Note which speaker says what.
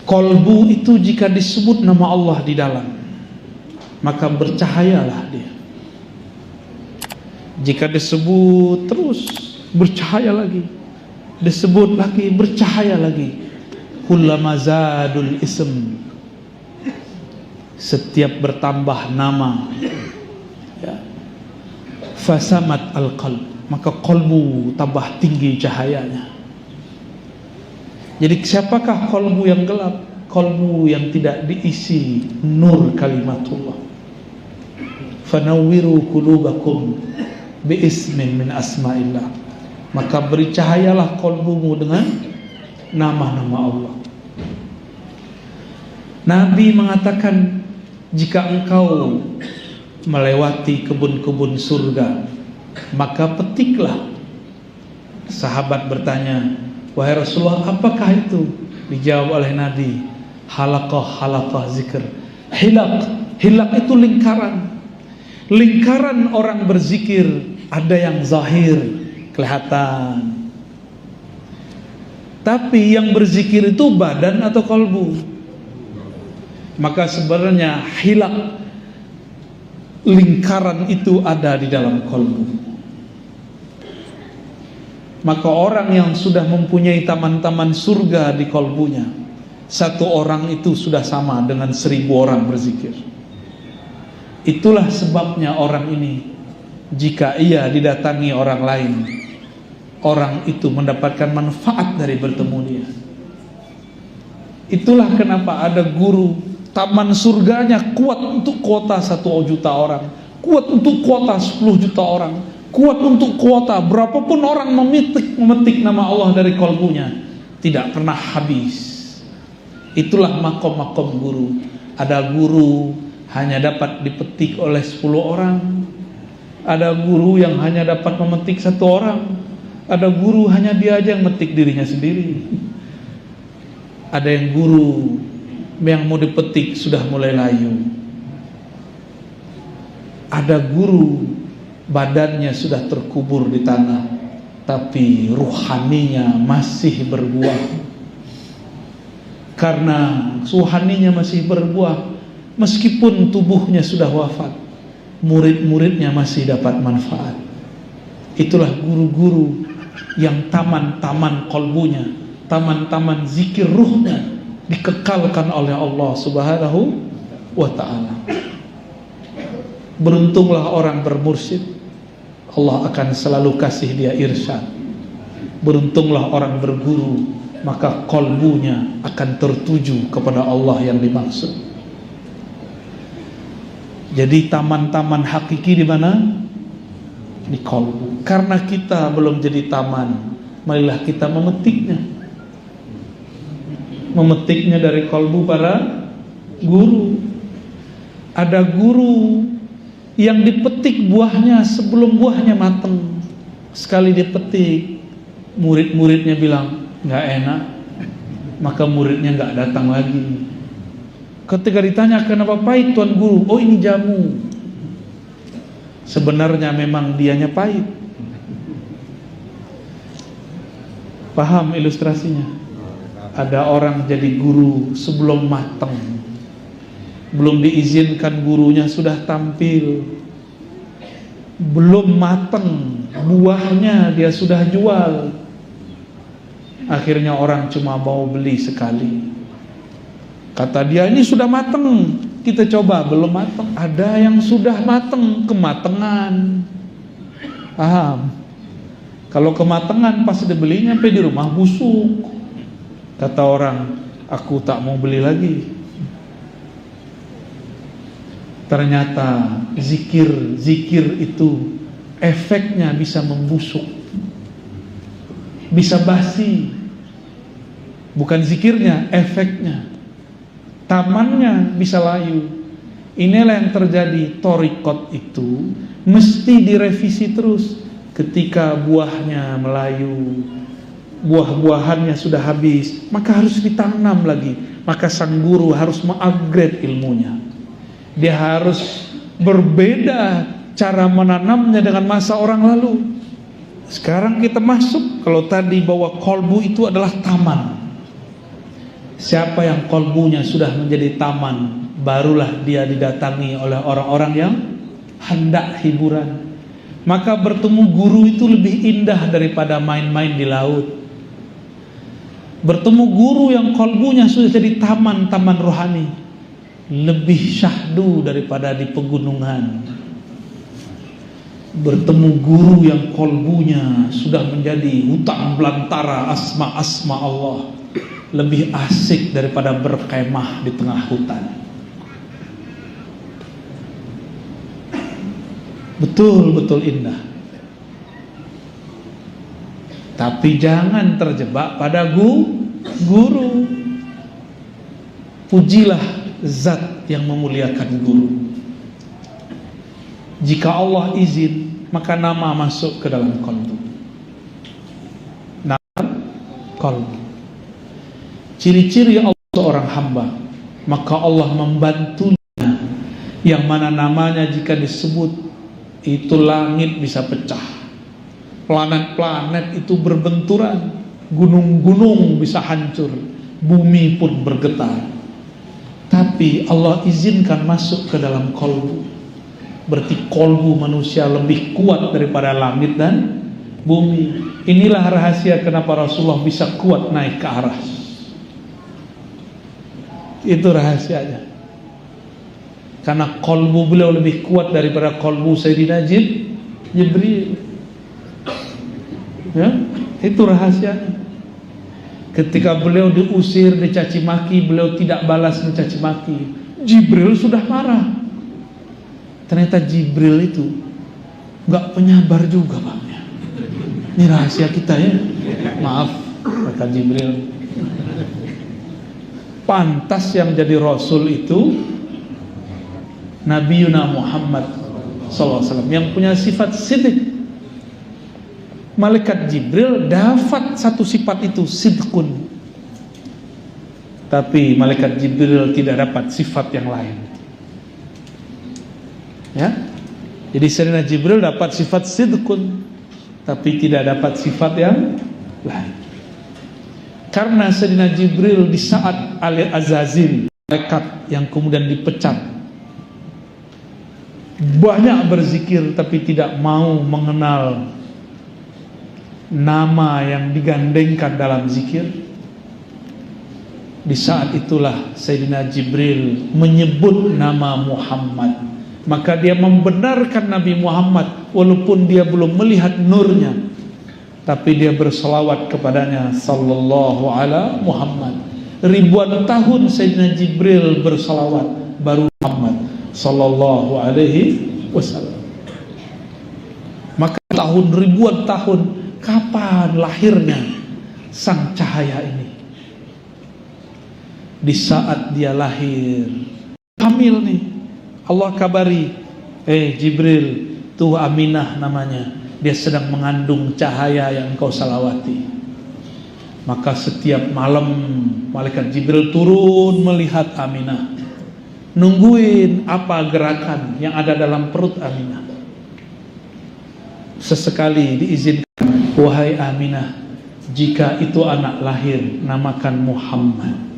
Speaker 1: Kolbu itu jika disebut nama Allah di dalam, maka bercahayalah dia. Jika disebut terus, bercahaya lagi. Disebut lagi, bercahaya lagi. Kullama zadul ism, setiap bertambah nama, ya, fasamat al-qalb, maka kolbu tambah tinggi cahayanya. Jadi siapakah kolbu yang gelap? Kolbu yang tidak diisi nur kalimatullah. Fanawwiru qulubakum biismin min asma'illah, maka beri cahayalah kolbumu dengan nama-nama Allah. Nabi mengatakan, jika engkau melewati kebun-kebun surga, maka petiklah. Sahabat bertanya, wahai Rasulullah, apakah itu? Dijawab oleh Nabi, halaqah zikr. Hilaq itu lingkaran orang berzikir. Ada yang zahir, kelihatan, tapi yang berzikir itu badan atau kolbu. Maka sebenarnya hilaq, lingkaran itu ada di dalam kolbu. Maka orang yang sudah mempunyai taman-taman surga di kolbunya, satu orang itu sudah sama dengan 1000 orang berzikir. Itulah sebabnya orang ini, jika ia didatangi orang lain, orang itu mendapatkan manfaat dari bertemu dia. Itulah kenapa ada guru, taman surganya kuat untuk kuota 1 juta orang, kuat untuk kuota 10 juta orang, kuat untuk kuota berapapun orang memetik nama Allah dari kolbunya, tidak pernah habis. Itulah makom-makom guru. Ada guru hanya dapat dipetik oleh 10 orang, ada guru yang hanya dapat memetik 1 orang, ada guru hanya dia aja yang metik dirinya sendiri, ada yang guru yang mau dipetik sudah mulai layu, ada guru badannya sudah terkubur di tanah, tapi ruhaninya masih berbuah. Karena ruhaninya masih berbuah, meskipun tubuhnya sudah wafat, murid-muridnya masih dapat manfaat. Itulah guru-guru yang taman-taman kolbunya, taman-taman zikir ruhnya dikekalkan oleh Allah Subhanahu wa ta'ala. Beruntunglah orang bermursyid, Allah akan selalu kasih dia irsyad. Beruntunglah orang berguru, maka kolbunya akan tertuju kepada Allah yang dimaksud. Jadi taman-taman hakiki di mana? Di kolbu. Karena kita belum jadi taman, marilah kita memetiknya. Memetiknya dari kolbu para guru. Ada guru yang dipetik buahnya sebelum buahnya matang. Sekali dipetik, murid-muridnya bilang nggak enak, maka muridnya nggak datang lagi. Ketika ditanya kenapa pahit tuan guru, oh ini jamu. Sebenarnya memang dianya pahit. Paham ilustrasinya? Ada orang jadi guru sebelum matang, belum diizinkan gurunya sudah tampil, belum matang buahnya dia sudah jual. Akhirnya orang cuma mau beli sekali. Kata dia, ini sudah matang, kita coba, belum matang. Ada yang sudah matang, kematangan. Paham? Kalau kematangan pas dibelinya sampai di rumah busuk. Kata orang, aku tak mau beli lagi. Ternyata zikir itu efeknya bisa membusuk, bisa basi. Bukan zikirnya, efeknya. Tamannya bisa layu. Inilah yang terjadi. Thariqat itu mesti direvisi terus. Ketika buahnya melayu, buah-buahannya sudah habis, maka harus ditanam lagi. Maka sang guru harus mengupgrade ilmunya. Dia harus berbeda cara menanamnya dengan masa orang lalu. Sekarang kita masuk, kalau tadi bahwa kolbu itu adalah taman. Siapa yang kolbunya sudah menjadi taman, barulah dia didatangi oleh orang-orang yang hendak hiburan. Maka bertemu guru itu lebih indah daripada main-main di laut. Bertemu guru yang kolbunya sudah jadi taman-taman rohani, lebih syahdu daripada di pegunungan. Bertemu guru yang kolbunya sudah menjadi hutan belantara asma-asma Allah, lebih asik daripada berkemah di tengah hutan. Betul-betul indah. Tapi jangan terjebak pada guru. Pujilah zat yang memuliakan guru. Jika Allah izin, maka nama masuk ke dalam kolbu. Nama kolbu. Ciri-ciri Allah seorang hamba, maka Allah membantunya, yang mana namanya jika disebut itu langit bisa pecah, planet-planet itu berbenturan, gunung-gunung bisa hancur, bumi pun bergetar. Tapi Allah izinkan masuk ke dalam kolbu. Berarti kolbu manusia lebih kuat daripada langit dan bumi. Inilah rahasia kenapa Rasulullah bisa kuat naik ke aras. Itu rahasianya. Karena kolbu beliau lebih kuat daripada kolbu Sayyidina Jibril. Ya, itu rahasianya. Ketika beliau diusir, dicaci maki, beliau tidak balas mencaci maki. Jibril sudah marah. Ternyata Jibril itu nggak penyabar juga, Pak. Ini rahasia kita ya. Maaf, kata Jibril. Pantas yang jadi Rasul itu Nabi Muhammad SAW yang punya sifat sidq. Malaikat Jibril dapat satu sifat itu, sidqun. Tapi malaikat Jibril tidak dapat sifat yang lain. Ya, jadi Sayyidina Jibril dapat sifat sidqun, tapi tidak dapat sifat yang lain. Karena Sayyidina Jibril di saat Al-Azazil, malaikat yang kemudian dipecat, banyak berzikir tapi tidak mau mengenal nama yang digandengkan dalam zikir. Di saat itulah Sayyidina Jibril menyebut nama Muhammad. Maka dia membenarkan Nabi Muhammad walaupun dia belum melihat nurnya, tapi dia berselawat kepadanya sallallahu ala Muhammad. Ribuan tahun Sayyidina Jibril berselawat, baru Muhammad sallallahu alaihi wasallam. Maka ribuan tahun, kapan lahirnya sang cahaya ini? Di saat dia lahir, hamil nih, Allah kabari, Jibril, tuh Aminah namanya, dia sedang mengandung cahaya yang engkau salawati. Maka setiap malam malaikat Jibril turun melihat Aminah, nungguin apa gerakan yang ada dalam perut Aminah. Sesekali diizinkan, wahai Aminah, jika itu anak lahir, namakan Muhammad.